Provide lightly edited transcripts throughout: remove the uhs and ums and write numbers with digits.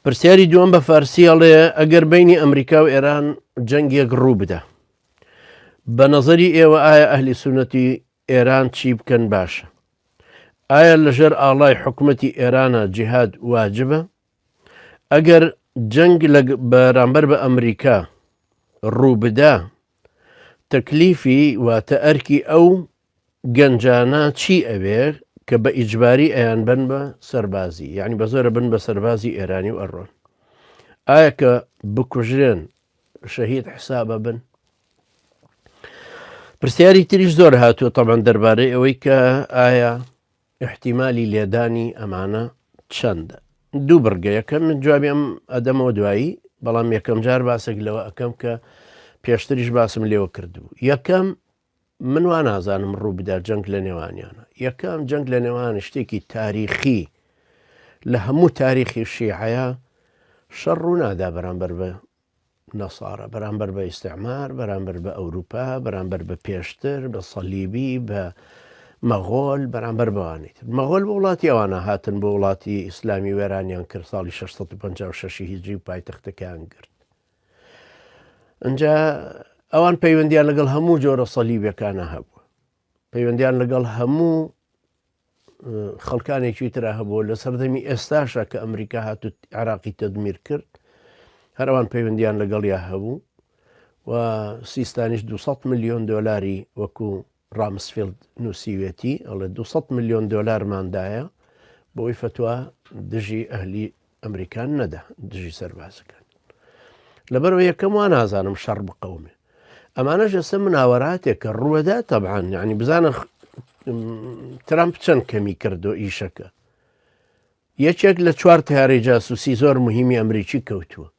پرسیاری دووەم بە فارسی هەڵێ ئەگەر بینی ئەمریکا و ئێران جەنگێک ڕوو بدە بە نەزەری ئێوە ئایا ئەهلی سونەتی ئێران چی بکەن باشە؟ ئایا لەژێر ئاڵای حکوومەتی ئێرانە جیهاد واجبە؟ ئەگەر جەنگ بەرامبەر بە ئەمریکا ڕوو بدە تەکلیفی واتە ئەرکی ئەو گەنجانە چی ئەوێ کە بە ئیجباری ئەیان بن بە سەربازی، یعنی بە زۆرە بن بە سەربازی ئێرانی و ئەڕۆن، ئایا کە بکوژرێن شەهید حسابە بن؟ پرسیاری تریش زۆر هاتووە تەبەن دەربارەی ئەوەی کە ئایا احتیمالی لێدانی ئەمانە چەندە؟ دوو بڕگە، یەکەم من جوابی ئەم ئەدەمەوە دوایی، بەڵام یەکەم جار باسێک لەوە ئەەکەم کە پێشتریش باسم لێوە کردبوو. یەکەم من وا نازانم ڕوو بدا جەنگ لە نێوانیانە. یەکەم جەنگ لە نێوان شتێکی تاریخی لە هەموو تاریخی شیعەیە شەڕ ڕوو نادا بەرامبەر بە نەسارە، بەرامبەر بە ئیستعمار، بەرامبەر بە ئەوروپا، بەرامبەر بە پێشتر، بە سەلیبی، بە مەغۆل، بەرامبەر بەوانیت. مەغۆل بە وڵاتی ئەوانە هاتن بۆ وڵاتی ئیسلامی وێرانیان کرد ساڵی 656 هیجری و پایتەختەکەیان کرد. ئەنجا ئەوان پەیوەندیان لەگەڵ هەموو جۆرە سەلیبەکانە هەبووە، پەیوەندیان لەگەڵ هەموو خەڵکانێکی ترا هەبووە لە سەردەمی ئێستاشە کە ئەمریکا هاتووت عێراقی تەدمیر کرد، هەروان پەیوەندیان لەگەڵیا هەبوو و سیستانیش 200 ملیۆن دۆلاری وەکو ڕامسفیلد نووسیوێتی ئەڵێ 200 ملیۆن دۆلارماندایە بۆی فتووە دژی ئەهلی ئەمریکان نەدا، دژی سەربازەکان. لەبەرەوە یەکەم وا نازانم شەڕ بقەومێ. ئەمانەش ئێستا مناوەراتێک کە ڕووەدا تەبعان، یعنی بزانە ترامپ چەند کەمی کردو ئیشەکە. یەکێک لە 4 تیارەی جاسووسی زۆر مهمی ئەمریکی کەوتووە،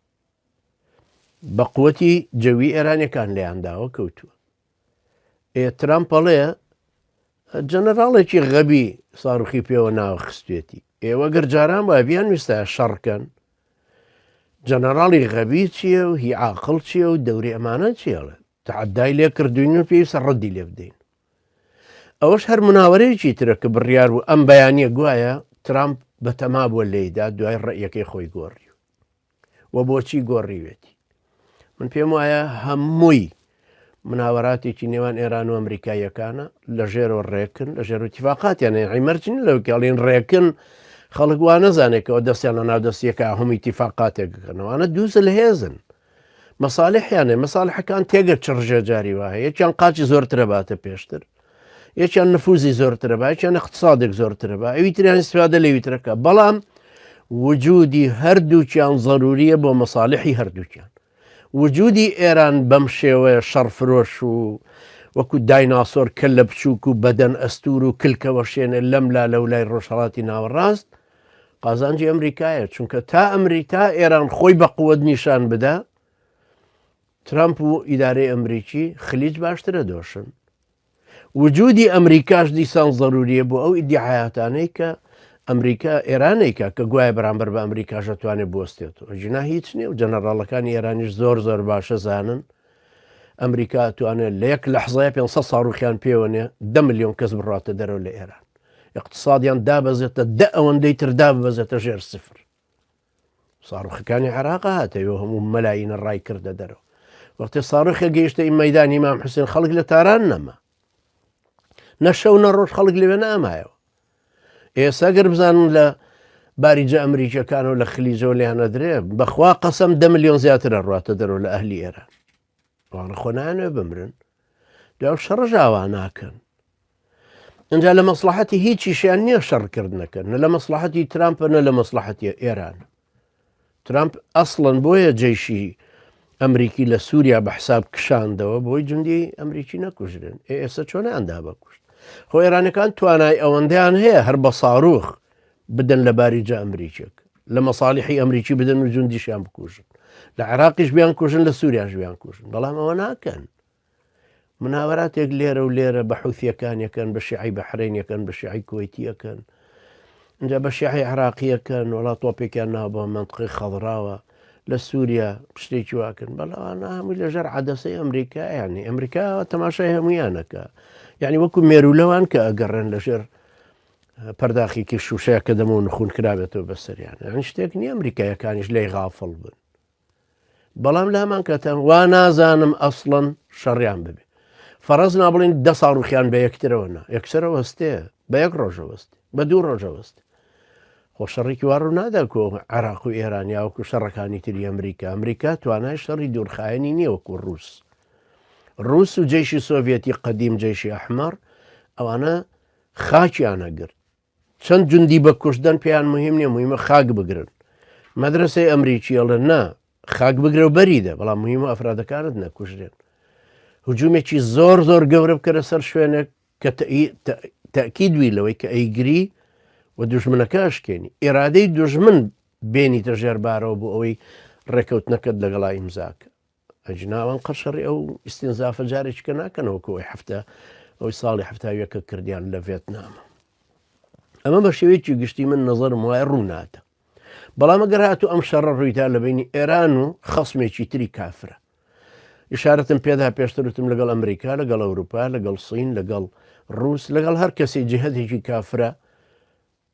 بە قووەتی جەوی ئێرانیەکان لێیانداوە کەوتووە. ترامپ ئەڵێ جەنەراڵێکی غەبی ساڕوخی پێوە ناوە خستوێتی، ئێوە گەر جاران وای بیان ویستە شەڕکەن، جەنەراڵی غەبی چییە و هی عاقڵ چییە و دەوری ئەمانە چیڵێ تەعەدای لێ کردوین و پێویستە ڕەدی لێ بدەین. ئەوەش هەر مناوەرەیەکی ترە کە بڕیار و ئەم بەیانیە گوایە ترامپ بەتەما بووە لێیدا دوای ڕێیەکەی خۆی گۆڕی و بۆچی گۆڕیوێتی. من پێم وایە هەمووی مناوەراتێکی نێوان ئێران و ئەمریکایەکانە لە ژێرەوە ڕێکن، لە ژێر ئیتیفاقاتیان عیمەرجین لەو کاڵین ڕێکن خەڵک وا نەزانێتەوە دەستیان لە ناودەستیەکە هەمووی ئیتیفاقاتێکەکەنەوەوانە دووسە لە هێزن مەساڵحیانێ مەساڵحەکان تێگە چڕژێ جاری وایە، یەکیان قاچی زۆرترە باتە پێشتر، یەکیان نفوزی زۆرترە با، یەکیان اقتصادێک زۆرترە با، ئەوی تریان استفادە لەویترەکە، بەڵام وجودی هەردووکیان ضروریە بۆ مەساڵحی هەردووکیان. وجودی ئێران بەم شێوەیە شەڕفرۆش و وەکو دایناسۆر کە لە بچووک و بەدەن ئەستور و کلکەوە شێنێ لەملا لەو لای ڕۆژهەڵاتی ناوەڕاست قازانجی ئەمریکایە، چونکە تا ئەمریکا ئێران خۆی بە قووەت نیشان بدە ترامپ و ئیدارەی ئەمریکی خلیج باشترە دۆشن. وجودی ئەمریکاش دیسان ضروریە بۆ ئەو ئیدعایاتانەی کە ئەمریکا ئێرانێکە کە گوایە بەرامبەر بە ئەمریکاش دەتوانێت بوەستێتەوە. ژنا هیچ نییە و جەنەڕاڵەکانی ئێرانیش زۆر زۆر باشە زانن ئەمریکا توانێت لە یەک لەحزەیە 500 ساڕوخیان پێوەنێ 10 ملیۆن کەس بڕاتە دەرەوە لە ئێران، اقتصادیان دابەزێتە 10 ئەوەندەی تر دابەزێتە ژێر سفر. ساڕوخەکانی عێراق هاتەوە هەموو مەلایینە ڕای کردە دەرەوە. وەختێ ساڕوخە گەیشتە مەیدانی ئیمام حوسێن خەڵک لە تاران نەما، نەشەو نەڕۆژ خەڵک لەوێ نامایەوە. ئێستا گەر بزانن لە باریجە ئەمریکیەکان و لە خلیجەوە لێیانە درێ بەخوا قەسەم 10 ملیۆن زیاترە ڕاتە دەرەوە لە ئەهلی ئێران، وانە خۆ نانوێ بمرن دوای شەڕژ ئاوا ناکەن. ئەنجا لە مەسلحەتی هیچیشیان نییە شەڕکردنەکەن، نە لە مەسلحەتی ترامپە نە لە مەسلحەتی ئێران. ترامپ ئەسڵەن بۆیە جێیشی ئەمریکی لە سووریا بە حساب کشاندەوە بۆی جوندی ئەمریکی نەکوژرن. ئێستا چۆنیاندا بکوشت؟ خۆ ئێرانەکان توانای ئەوەندەیان هەیە هەر بە ساڕوخ بدەن لە باریجە ئەمریکێک، لە مەساڵحی ئەمریکی بدەن و جوندیشیان بکوژن، لە عێراقیش بیان کوژن، لە سووریاش بیان کوژن، بەڵام ئەوە ناکەن. مناوەراتێک لێرە و لێرە بە حوثیەکانیەکەن، بە شیعی بەحرینیەکەن، بە شیعی کوێیتیەکەن، اینجا بە شیعی عێراقیەکەن، وڵات تۆپێکیان ناو بە منطقەی خەڵراوە، لە سووریا شتێکی واکەن، بەڵاوانە هەمووی لەژێر عەدەسەی ئەمریکایانی. ئەمریکا تەماشای هەموویانەکە، یعنی وەکو مێرولەوان کە ئەگەڕێن لەژێر پەرداخێکی شوشەیە کە دەمە و نخون کرابێتەوە بەسەریان یان شتێک نیە ئەمریکایەکانیش لێی غافڵ بن بەڵام لە هەمان کاتە وا نازانم ئەسڵەن شەڕیان ببێ فەرەز نابڵین 10 ساڵ ڕوخیان بە یەکترەوەنا یەکسەرە وەستەیە بە یەک ڕۆژە وەستێ بە 2 ڕۆژە وەستێ خۆ شەڕێکی وا ڕوو نادا کۆ عێراق و ئێران یاوەکو شەڕەکانی تری ئەمریکا توانای شەڕی دوورخایەنی نییە وەکو ڕووس و جێشی سۆڤێتی قەدیم جێشی ئەحمەر ئەوانە خاکیانە گرت چەند جوندی بە کوشتن پێیان مهم نییە مهمە خاک بگرن مەدرسەی ئەمریکیەڵە نا خاک بگرە و بەریدە بەڵام مهمە ئەفرادەکانت نەکوژرێن هجوومێکی زۆر گەورە بکەرە سەر شوێنێک کە تەکیدوی لەوەی کە ئەیگری و دوژمنەکە ئەشکێنی ئێرادەی دوژمن بێنیتە ژێربارەوە بۆ ئەوەی ڕێکەوتنەکەت لەگەڵای ئیمزاکە ئەجناوان قەشەڕی ئەو ئیستینزافە جارێککە ناکەنەوەکەوەی هەفتە ئەوی ساڵی هەفتاویەکە کردیان لە ڤێتنامە ئەمە بە شێوەیەکی گشتی من نەزەرم وایە ڕووناتە بەڵام ئەگەر هاتوو ئەم شەڕە ڕوویدا لە بینی ئێران و خەسمێکی تری کافرە ئشارەتم پێدا پێشترتم لەگەڵ ئەمریکا لەگەڵ ئەوروپا لەگەڵ سین لەگەڵ ڕووس لەگەڵ هەر کەسی جهەدێکی کافرە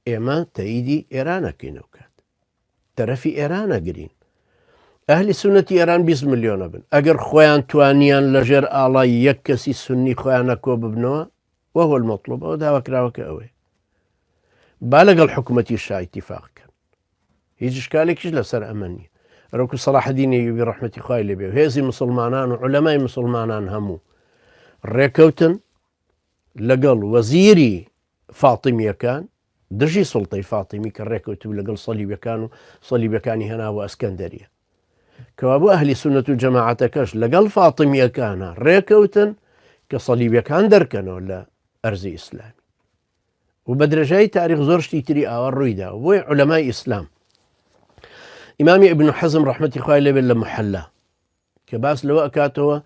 ئێمە تەئیدی ئێرانەکەینەوە کات تەرەفی ئێرانەگرین ئەهلی سونەتی ئێران 20 ملیۆنە بن ئەگەر خۆیان توانیان لەژێر ئاڵای یەک کەسی سنی خۆیانە کۆ ببنەوە وهو المەطلوب ئەوە داواکراوەکە ئەوەیە با لەگەڵ حکوومەتی شا ئیتیفاقکەن هیچ شکالێکیش لەسەر ئەمە نیە ڕۆکو سەلاحەدین ئەیوبی ڕەحمەتی خوای لێبێ و هێزی مسلمانان و عولەمای مسلمانان هەموو ڕێکەوتن لەگەڵ وەزیری فاتیمیەکان دژی سوڵتەی فاتیمی کە ڕێکەوتوو لەگەڵ سەلیبەکان و سەلیبەکانی هێناوە ئەسکەندەریە کەوا بۆ ئەهلی سونەت و جەماعەتەکەش لەگەڵ فاتیمیەکانە ڕێکەوتن کە سەلیبەکان دەرکەنەوە لە ئەرزی ئیسلامی و بە درێژایی تاریخ زۆر شتی تری ئاوا ڕوویدا بۆی عولەمای ئیسلام ئیمامی ئیبن حەزم ڕەحمەتی خوای لێبێت لە محەلا کە باس لەوە ئەکاتەوە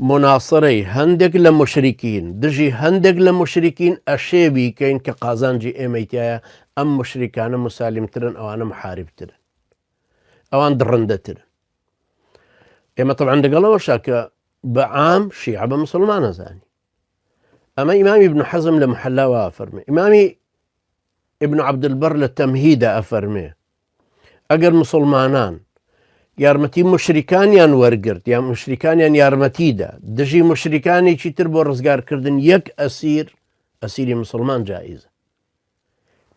مناسڕەی هەندێک لە مشریکین دژی هەندێک لە مشریکین ئەشێبی کەین کە قازانجی ئێمەیتایە ئەم مشریکانە مسالمترن ئەوانە محاربترن ئەوان دڕندەترن ئێمە طبعا لەگەڵەوە شاکە بە عام شیعە بە مسلمان نەزانی ئەمە ئیمامی ابن حەزم لە محەلاوە ئەفەرمێ ئیمامی ابن عەبدولبەر لە تەمهیدا ئەفەرمێ ئەگەر مسلمانان یارمەتی مشریکانیان وەرگرت یا مشریکانیان یارمەتیدا دژی مشریکانێکی تر بۆ ڕزگارکردن یەک ئەسیری مسلمان جائیزە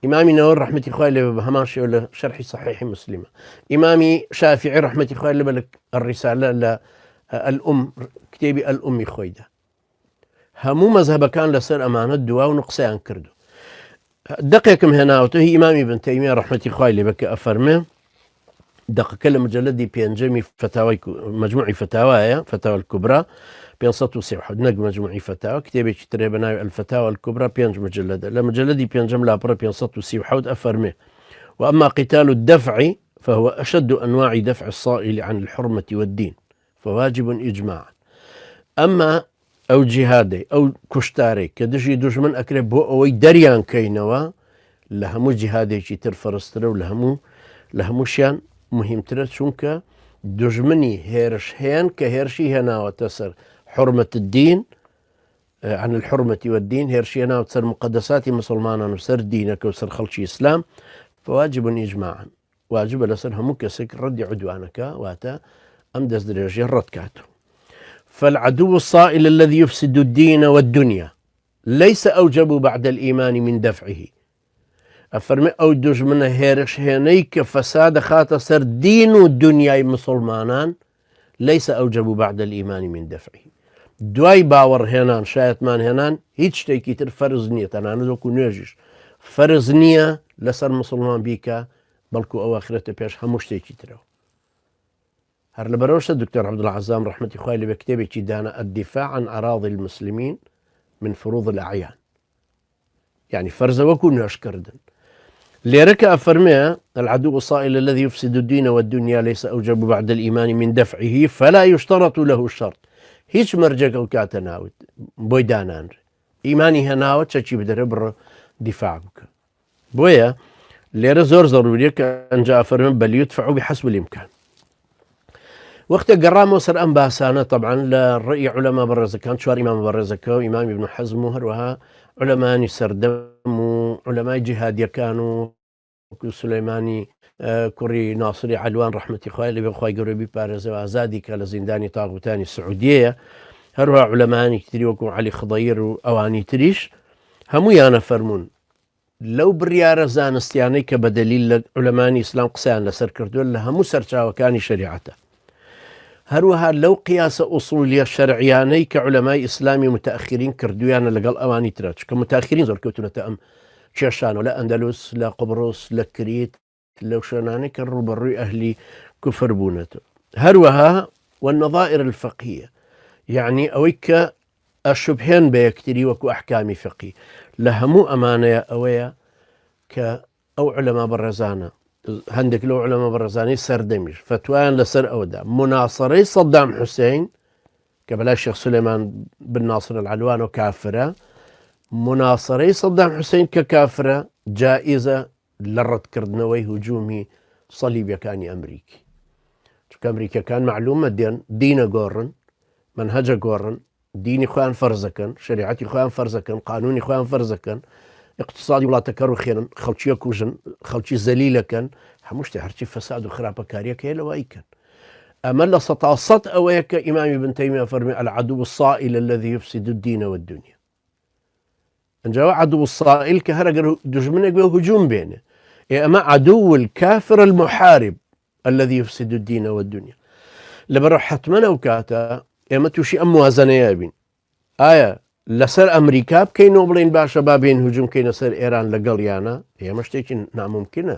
ئیمامی نەوەوی ڕەحمەتی خوای لێبێ بە هەمان شێوە لە شەرحی صحیحی مسلمە ئیمامی شافعی ڕەحمەتی خوای لێبێ لە الرسالە لە الأم کتێبی الأمی خۆیدا هەموو مەذهبەکان لەسەر ئەمانە دوا و نقسەیان کردو دقێکم هێناوەتە هی ئیمامی ابن تەیمیە ڕەحمەتی خوای لێبێ کە ئەفەرمێ دقەکە لە مجلدی پێنجەمی فتاوای مجموعی فتاوایە فتاوى الكبرى 537 نەک مجموعی فتاوى کتێبێکی ترێ بە ناوی الفتاوى الكبرى 5 مجلدە لە مجلدی پێنجەم لاپڕە 537 ئەفەرمێ وأما قتال الدفع فهو أشد أنواع دفع الصائل عن الحرمة والدين فواجب إجماعا أما أو جهادي أو كشتاري كدجي دجمن أكرب بو أوي دريان كينوا لهمو جهادي تر فرسترو لهمو شيان مهمترە چونکە دژمنی هێرش هێن کە هێرشی هێناوەتە سەر حرمة الدين عن الحرمة والدين هێرشی هێناوە سەر مقدساتی مسلمانان و سەر دینەکە و سەر خەڵکی ئیسلام فواجب إجماعا واجبە لەسەر هەموو کەسێک ڕەدی عدوانەکە واتە ئەم دەست درێژیە ڕەت کاتەوە فالعدو الصائل الذي يفسد الدين والدنيا ليس أوجب بعد الإيمان من دفعه ئەفەرمێ ئەو دژمنە هێرش هێنەی کە فەسادە خاتە سەر دین و دنیای مسلمانان ليس أوجب بعد الإيمان من دفعه دوای باوەڕهێنان شایەتمان هێنان هیچ شتێکی تر فەرز نییە تەنانەت وەکو نوێژیش فەرز نییە لەسەر مسلمان بیکە بەڵکو ئەوە خرێتە پێش هەموو شتێکی ترەوە هەر لەبەرەوەشە دکتۆر عەبدولعەزام ڕەحمەتی خوای لێبێ کتێبێکی دانا الدفاع عن أراضي المسلمين من فروض الأعيان يعني فەرزە وەکو نوێژکردن ليرك أفرمي العدو الصائل الذي يفسد الدين والدنيا ليس أوجب بعد الإيمان من دفعه فلا يشترط له الشرط هيج مرجك أو كاتناوت بويدانان إيماني هناوت شاكي بدر بر دفاع بك بويا ليرة زور ضروري أن جاء أفرمي بل يدفع بحسب الإمكان وەختە گەڕامەوە سەر ئەم باسانە طبعا لە ڕێی عولەما بەڕێزەکان چوار ئیمام بەڕێزەکە و ئیمامی ابن حەزم و هەروەها عولەمانی سەردەم و عولەمای جیهادیەکان و سولەیمانی کوڕی ناسری عەلوان ڕەحمەتی خوای لەبێ خوای گەورە بیپارێزەوە ئازادی کە لە زیندانی تاغوتانی سعودیەیە، هەروەها عولەمانی تری وەکو عەلی خضەیر و ئەوانی تریش هەموویانە فەرموون لەو بڕیارە زانستیانەی کە بە دەلیل لە عولەمانی ئیسلام قسەیان لەسەر کردووە لە هەموو سەرچاوەکانی شەریعەتە، هەروەها لەو قیاسە ئوسولیە شەرعیانەی کە عولەمای ئیسلامی متەئەخرین کردویانە لەگەڵ ئەوانی ترە، چکە متەئەخرین زۆر کەوتونەتە ئەم کێشانەوە لە ئەندەلوس، لە قوبڕۆس، لە کریت، لەو شوێنانەی کە ڕوبەڕووی ئەهلی کوفر بوونەتەوە. هەروەها والنظائر الفقهية يعني ئەوەی کە ئەشوبهێن بە یەکتری وەکو ئەحکامی فقهی لە هەموو ئەمانەیە ئەوەیە کە ئەو عولەما بەڕێزانە هەندێک لەو عولەما بەڕێزانەی سەردەمیش فتوایان لەسەر ئەوەدا مناصرەی سەدام حوسێن کە بەلای شێخ سولەیمان بن ناصر العەلوان و کافرە، مناصرەی سەدام حوسێن کە کافرە جائزە لە ڕەتکردنەوەی هجوومی سەلیبیەکانی ئەمریکی، چونکە ئەمریکیەکان معلومە دێن دینە گۆڕن، منهەجە گۆڕن، دینی خۆیان فەرزەکەن، شریعەتی خۆیان فەرزەکەن، قانونی خۆیان فەرزەکەن، اقتصادی وڵاتەکە ڕوخێنن، خەڵکیە کوژن، خەڵکی زەلیلەکەن، هەموو شتێ هەرچی فەساد و خراپەکاریەکە هەیە لەوایکەن. ئەمە لە سەد ئەوەیە کە ئیمامی ابن تەیمیە فەرمی العدو الصائل الذي يفسد الدين والدنيا. ئەنجاوە عدو الصائل کە هەر ئەگەر دژمنێک بێ هجووم بێنێ، ئەمە عدو الكافر المحارب الذي يفسد الدين والدنيا. لەبەرەوە حتمما ئەو کاتە ئێمە تووشی ئەم موازنەیە بین، ئایا لەسەر ئەمریکا بکەینەوە بڵێن باشە بابێن هجووم کەینە سەر ئێران لەگەڵ یانە؟ ئێمە شتێکی ناممکنە،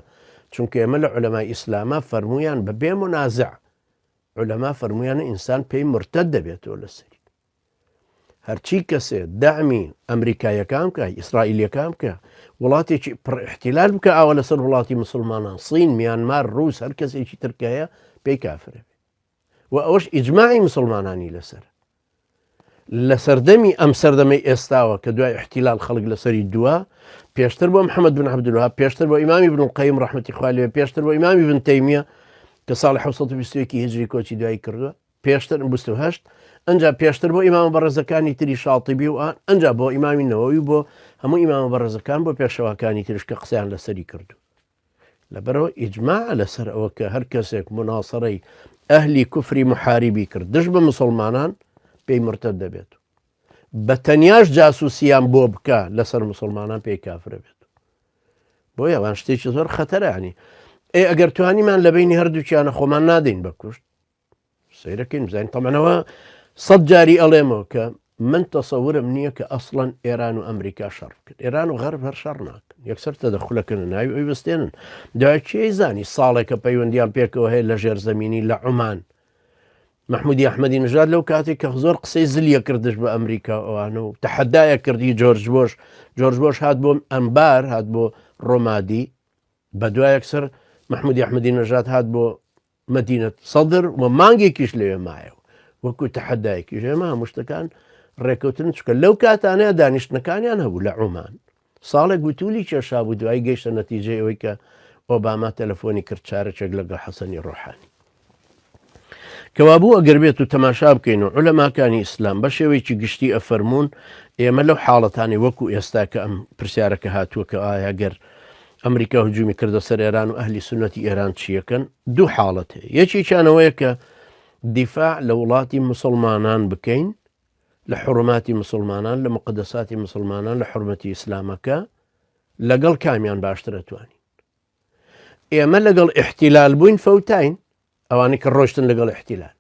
چونکە ئێمە لە عولەمای ئیسلامە فەرمویان بەبێ منازع عولەما فەرمویانە ئینسان پێی مرتەد دەبێتەوە لەسەری هەرچی کەسێ داعمی ئەمریکایەکان بکە، ئیسرائیلیەکان بکە، وڵاتێکی پڕ احتیلال بکە ئاوە لەسەر وڵاتی مسلمانان، سین، میانمار، ڕووس، هەر کەسێکی ترکایە پێی کافرە بێ و ئەوەش ئیجماعی مسلمانانی لەسەر. لە سەردەمی ئەم سەردەمەی ئێستاوە کە دوای احتیلال خەڵک لەسەری دووە، پێشتر بۆ محەممەد بن عەبدولوهاب، پێشتر بۆ ئیمامی ابن القەیم ڕەحمەتی خوای لێبێ، پێشتر بۆ ئیمامی ابن تەیمیە کە ساڵی 1920 هیجری کۆچی دوای کردووە، پێشتر 28 ئەنجا پێشتر بۆ ئیمامە بەڕێزەکانی تری شاڵتیبی و ئەنجا بۆ ئیمامی نەوەوی بۆ هەموو ئیمامە بەڕێزەکان بۆ پێشەواکانی تریش کە قسەیان لەسەری کردو. لەبەرەوە ئیجماع لەسەر ئەوە کە هەر کەسێک مناصرەی ئەهلی کوفری محاریبی کرد دژ بە مسلمانان پێی مرتەد دەبێت، بە تەنیاش جاسوسیان بۆ بکە لەسەر مسلمانان پێی کافرە بێت. بۆ ئەوان شتێکی زۆر خەتەرانی ئەگەر توانیمان لە بینی هەردووکیانە خۆمان نادەین بە کوشت سیرەکەین بزانین. تەمەنەوە 100 جاری ئەڵێمەوە کە من تەسەورم نییە کە ئەسڵەن ئێران و ئەمریکا شەڕ کرد، ئێران و غەرب هەر شەڕ ناکەن، یەکسەر تەدەخولەکەن ناوی ئەوی بستێنن. دوای چی زانی ساڵێکە پەیوەندیان پێکەوە هەیە لە ژێرزەمینی لە عومان، محمودی ئەحمەدی نژاد لەو کاتێک کە زۆر قسەی زلیە کردش بە ئەمریکا ئەوانە و تەحەدایە کردی جۆرج بۆش هات بۆ ئەمبار، هات بۆ ڕۆمادی، بە دوای یەکسەر محمودی ئەحمەدی نژاد هات بۆ مەدینە سەدر و مانگێکیش لەوێ مایەوە وەکو تەحەدایەکی ژێمە هەموو شتەکان ڕێکەوتن، چکە لەو کاتانەیە دانیشتنەکانیان هەبوو لە عومان. ساڵێک گوتولی کێشا بوو دوای گەیشتە نەتیجەی ئەوەی کە ئۆباما تەلەفۆنی کرد چارەچێک لەگەڵ حەسەنی ڕۆحانی. کەوابوو ئەگەر بێت و تەماشا بکەین و عولەماکانی ئیسلام بە شێوەیەکی گشتی ئەفەرموون ئێمە لەو حاڵەتانی وەکو ئێستا کە ئەم پرسیارەکە هاتووە کە ئایا گەر ئەمریکا هجوومی کردە سەر ئێران و ئەهلی سونەتی ئێران چیەکەن، دوو حاڵەت هەیە. یەکێکیانەوەیە کە دیفاع لە وڵاتی مسلمانان بکەین، لە حڕماتی مسلمانان، لە مقدساتی مسلمانان، لە حرمەتی ئیسلامەکە لەگەڵ کامیان باشتر ئەتوانین. ئێمە لەگەڵ احتیلال بووین فەوتاین، ئەوانی کە ڕۆشتن لەگەڵ احتیلال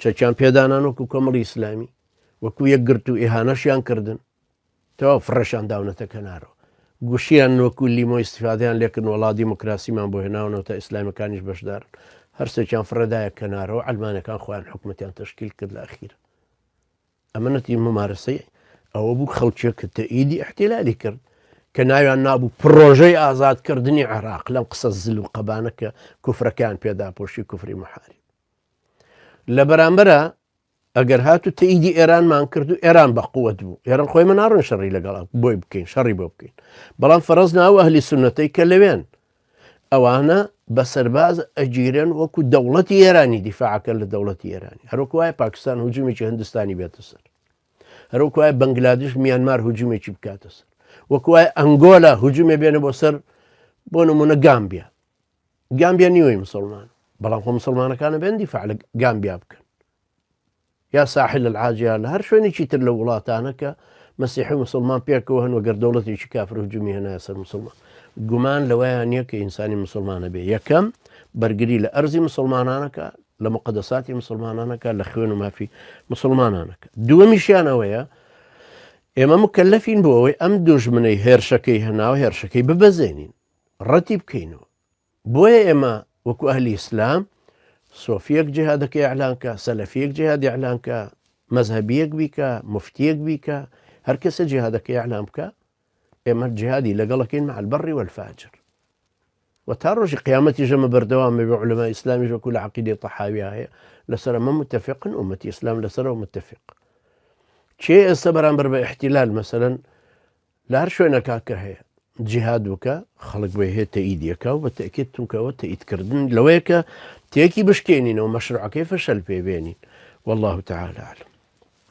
چەکیان پێدانان وەکو کۆمەڵی ئیسلامی وەکو یەکگرت و ئیهانەشیان کردن، تەواو فڕەشیان داونەتە کەنارەوە، گوشیان وەکو لیمۆ ئیستیفادەیان لێکردن وڵات دیموکراسیمان بۆ هێناونەوە تا ئیسلامەکانیش بەشدارن، هەرسێکیان فڕەدایە کەنارەوە، ئەلمانەکان خۆیان حکومەتیان تەشکیل کرد لە ئەخیرە. ئەمە نەتی ممارەسەی ئەوە بوو خەڵکیە کە تەئیدی احتیلالی کرد کە ناویان نابوو پرۆژەی ئازادکردنی عێراق لەم قسە زل و قەبانە کە کوفرەکان پێدا پۆشی کوفری محاری. لە بەرامبەرە ئەگەر هاتو تەئیدی ئێرانمان کرد و ئێران بە قووەت بوو، ئێران خۆی من ناڕۆن شەڕی لەگەڵ بۆی بکەین، شەڕی بۆ بکەین، بەڵام فەرەز ناوە ئەهلی سونەتەی کە لەوێن ئەوانە بە سەرباز ئەگیرن وەکو دەوڵەتی ئێرانی دیفاعەکە لە دەوڵەتی ئێرانی هەروەکو وایە پاکستان هجوومێکی هەندستانی بێتە سەر هەروەکو وایە بەنگلادش میانمار هجوومێکی بکاتە سەر وەکو وایە ئەنگۆلا هجوومێ بێنە بۆ سەر بۆ نمونە گامبیا نیوەی مسلمان بەڵام خۆ مسلمانەکانە بێن دیفاع لە گامبیا بکەن یا ساحل العاجیا لە هەر شوێنێکی تر لە وڵاتانە کە مەسیحی مسلمان پێکەوە هەن وەگەر دەوڵەتێکی کافر هجوومی هێنایە سەر مسلمان گومان لەوەیان نییە کە ئینسانی مسلمانە بێ یەکەم بەرگری لە ئەرزی مسلمانانەکە لە مقدساتی مسلمانانەکە لە خوێن و مافی مسلمانانەکە دووەمیشیانەوەیە ئێمە مکەلەفین بۆ ئەوەی ئەم دوژمنەی هێرشەکەی هەناوە هێرشەکەی ببەزێنین ڕەتی بکەینەوە بۆیە ئێمە وەکو ئەهلی ئیسلام سۆفیەک جیهادەکەی ئەعلانکە سەلەفیەک جیهادی ئەعلانکە مەذهبیەک بیکە مفتیەک بیکە هەر کەسە جیهادەکەی ئەعلان بکە ئێمە جیهادی لەگەڵەکەین مع البەڕی والفاجر وتا ڕۆژی قیامەتی ژەمە بەردەوامە بە عولەمای ئیسلامی وەکو لە عەقیدەی تەحاویە هەیە لەسەر ئەمە متتەفقن ئومەتی ئیسلام لەسەرەوە متتەفق چێ ئێستا بەرامبەر بە احتیلال مەسەلەن لە هەر شوێنەکە کە هەیە جیهاد بکە خەڵک بۆ هەیە تەئیدیەکە و بە تەئکید توکەوە تەئیدکردن لەوەیە کە تێکی بشکێنینەوە مەشروعەکەی فەشەل پێبێنین والله تعالى أعلم